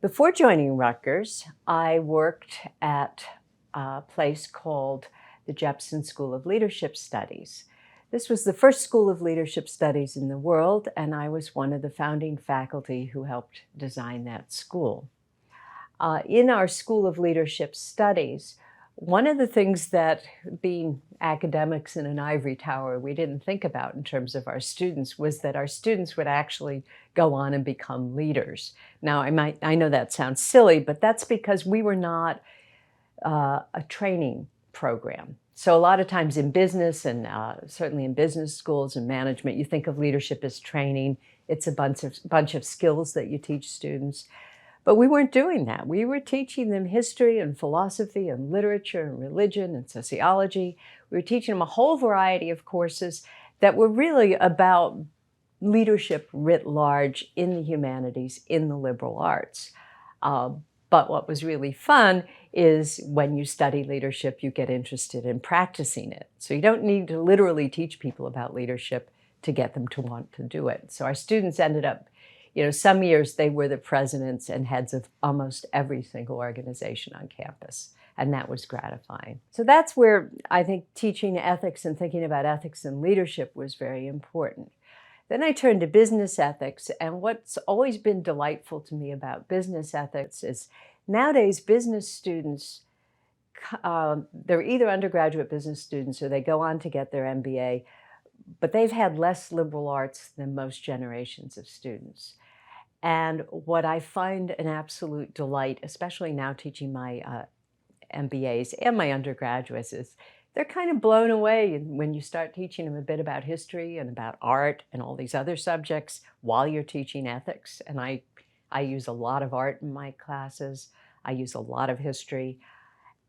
Before joining Rutgers, I worked at a place called the Jepson School of Leadership Studies. This was the first school of leadership studies in the world, and I was one of the founding faculty who helped design that school. In our School of Leadership Studies, one of the things that, being academics in an ivory tower, we didn't think about in terms of our students was that our students would actually go on and become leaders. Now, I know that sounds silly, but that's because we were not a training program. So a lot of times in business and certainly in business schools and management, you think of leadership as training. It's a bunch of skills that you teach students. But we weren't doing that. We were teaching them history and philosophy and literature and religion and sociology. We were teaching them a whole variety of courses that were really about leadership writ large in the humanities, in the liberal arts. But what was really fun is when you study leadership, you get interested in practicing it. So you don't need to literally teach people about leadership to get them to want to do it. So our students ended up, some years they were the presidents and heads of almost every single organization on campus. And that was gratifying. So that's where I think teaching ethics and thinking about ethics and leadership was very important. Then I turned to business ethics, and what's always been delightful to me about business ethics is nowadays business students, they're either undergraduate business students or they go on to get their MBA, but they've had less liberal arts than most generations of students. And what I find an absolute delight, especially now teaching my MBAs and my undergraduates, is they're kind of blown away when you start teaching them a bit about history and about art and all these other subjects while you're teaching ethics. And I use a lot of art in my classes. I use a lot of history.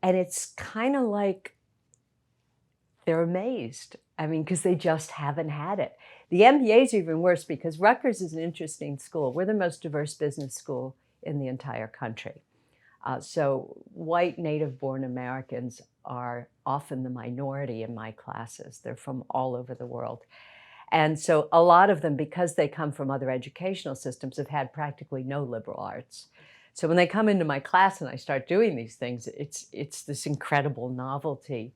And it's kind of like they're amazed. Because they just haven't had it. The MBA is even worse because Rutgers is an interesting school. We're the most diverse business school in the entire country. So white native-born Americans are often the minority in my classes. They're from all over the world. And so a lot of them, because they come from other educational systems, have had practically no liberal arts. So when they come into my class and I start doing these things, it's this incredible novelty.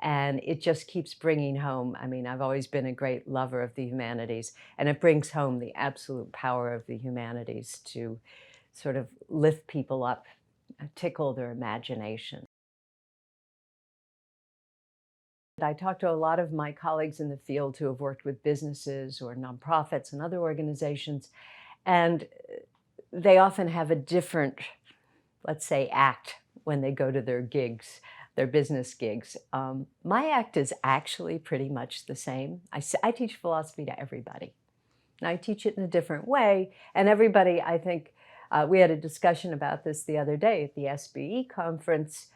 And it just keeps bringing home, I've always been a great lover of the humanities, and it brings home the absolute power of the humanities to sort of lift people up, tickle their imagination. I talk to a lot of my colleagues in the field who have worked with businesses or nonprofits and other organizations, and they often have a different, let's say, act when they go to their gigs, their business gigs. My act is actually pretty much the same. I teach philosophy to everybody. And I teach it in a different way, and everybody, I think, we had a discussion about this the other day at the SBE conference.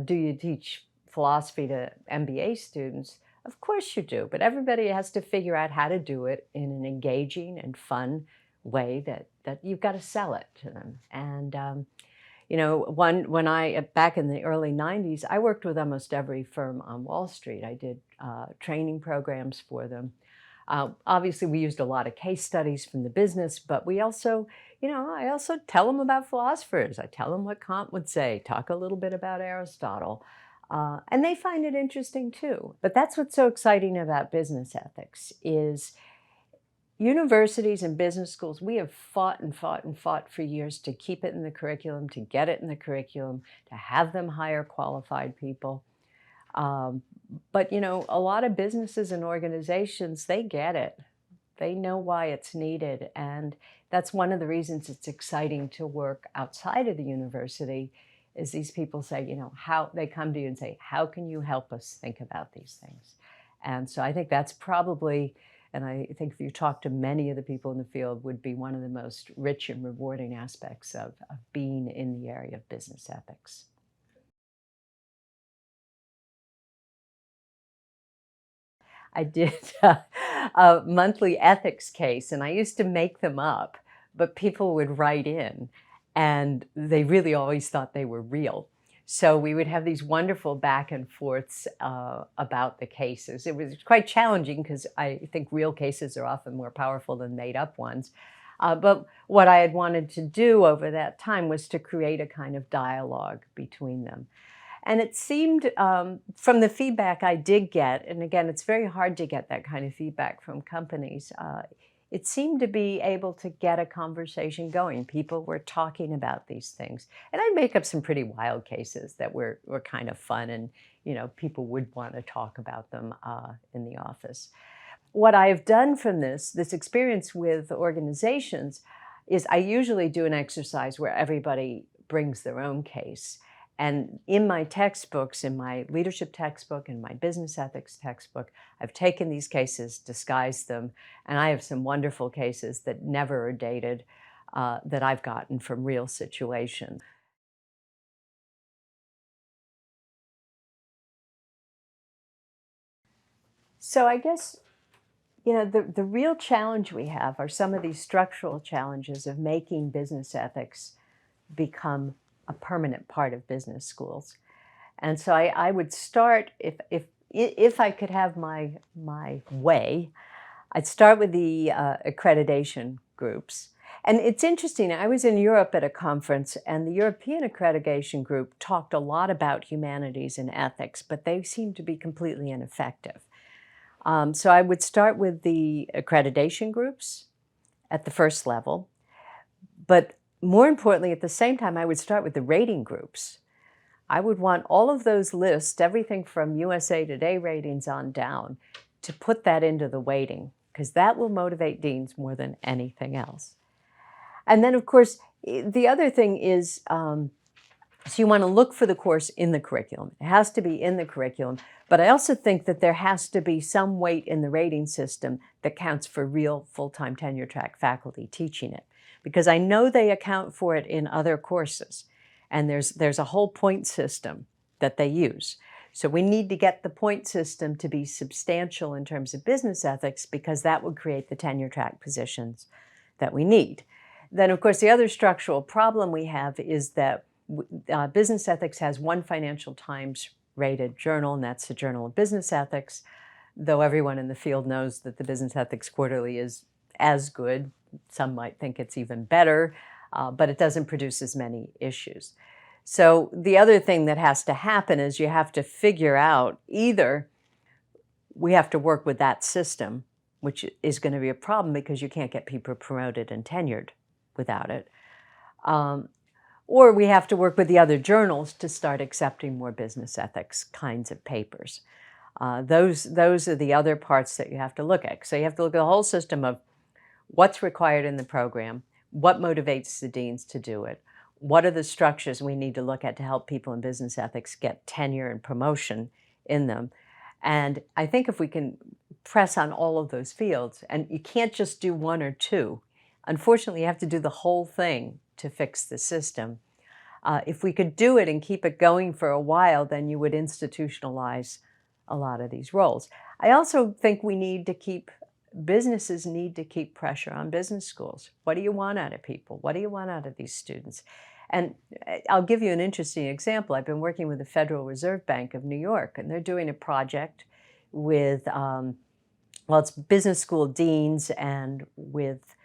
Do you teach philosophy to MBA students? Of course you do, but everybody has to figure out how to do it in an engaging and fun way that you've got to sell it to them. And when back in the early 90s, I worked with almost every firm on Wall Street. I did training programs for them. Obviously, we used a lot of case studies from the business, but we also, I also tell them about philosophers. I tell them what Kant would say, talk a little bit about Aristotle. And they find it interesting too. But that's what's so exciting about business ethics is universities and business schools, we have fought and fought and fought for years to keep it in the curriculum, to get it in the curriculum, to have them hire qualified people. But a lot of businesses and organizations, they get it. They know why it's needed. And that's one of the reasons it's exciting to work outside of the university is these people say, how they come to you and say, how can you help us think about these things? And so I think that's probably, and I think if you talk to many of the people in the field, would be one of the most rich and rewarding aspects of being in the area of business ethics. I did a monthly ethics case, and I used to make them up, but people would write in, and they really always thought they were real. So we would have these wonderful back and forths about the cases. It was quite challenging because I think real cases are often more powerful than made up ones. But what I had wanted to do over that time was to create a kind of dialogue between them. And it seemed, from the feedback I did get, and again, it's very hard to get that kind of feedback from companies, it seemed to be able to get a conversation going. People were talking about these things. And I'd make up some pretty wild cases that were kind of fun, and people would want to talk about them in the office. What I have done from this experience with organizations is I usually do an exercise where everybody brings their own case. And in my textbooks, in my leadership textbook and my business ethics textbook, I've taken these cases, disguised them, and I have some wonderful cases that never are dated that I've gotten from real situations. So I guess, the real challenge we have are some of these structural challenges of making business ethics become a permanent part of business schools. And so I would start, if I could have my way, I'd start with the accreditation groups. And it's interesting, I was in Europe at a conference, and the European accreditation group talked a lot about humanities and ethics, but they seemed to be completely ineffective. So I would start with the accreditation groups at the first level, but more importantly, at the same time, I would start with the rating groups. I would want all of those lists, everything from USA Today ratings on down, to put that into the weighting, because that will motivate deans more than anything else. And then, of course, the other thing is, so you want to look for the course in the curriculum. It has to be in the curriculum. But I also think that there has to be some weight in the rating system that counts for real full-time tenure-track faculty teaching it, because I know they account for it in other courses. And there's a whole point system that they use. So we need to get the point system to be substantial in terms of business ethics, because that would create the tenure-track positions that we need. Then, of course, the other structural problem we have is that business ethics has one Financial Times rated journal, and that's the Journal of Business Ethics, though everyone in the field knows that the Business Ethics Quarterly is as good. Some might think it's even better, but it doesn't produce as many issues. So the other thing that has to happen is you have to figure out, either we have to work with that system, which is going to be a problem because you can't get people promoted and tenured without it, or we have to work with the other journals to start accepting more business ethics kinds of papers. Those are the other parts that you have to look at. So you have to look at the whole system of what's required in the program, what motivates the deans to do it, what are the structures we need to look at to help people in business ethics get tenure and promotion in them. And I think if we can press on all of those fields, and you can't just do one or two. Unfortunately, you have to do the whole thing to fix the system. If we could do it and keep it going for a while, then you would institutionalize a lot of these roles. I also think businesses need to keep pressure on business schools. What do you want out of people? What do you want out of these students? And I'll give you an interesting example. I've been working with the Federal Reserve Bank of New York, and they're doing a project with, it's business school deans and with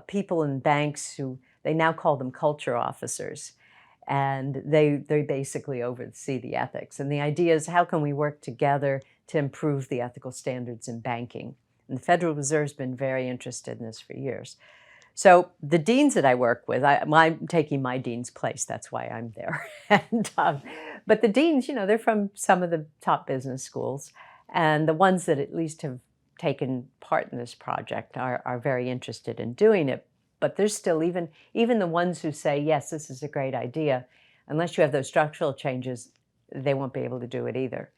people in banks who, they now call them culture officers. And they basically oversee the ethics. And the idea is, how can we work together to improve the ethical standards in banking? And the Federal Reserve's been very interested in this for years. So the deans that I work with, I'm taking my dean's place. That's why I'm there. But the deans, they're from some of the top business schools. And the ones that at least have taken part in this project are very interested in doing it. But there's still, even the ones who say, yes, this is a great idea, unless you have those structural changes, they won't be able to do it either.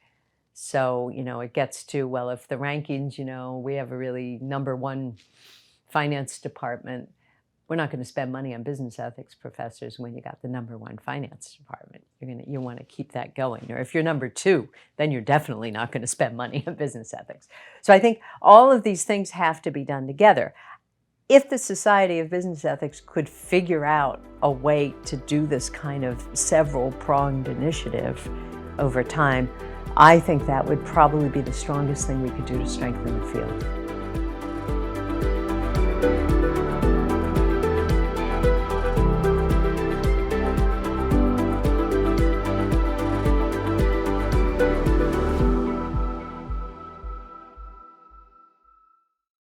So, it gets to, well, if the rankings, we have a really #1 finance department, we're not going to spend money on business ethics professors when you got the #1 finance department. You want to keep that going. Or if you're #2, then you're definitely not going to spend money on business ethics. So I think all of these things have to be done together. If the Society of Business Ethics could figure out a way to do this kind of several-pronged initiative over time, I think that would probably be the strongest thing we could do to strengthen the field.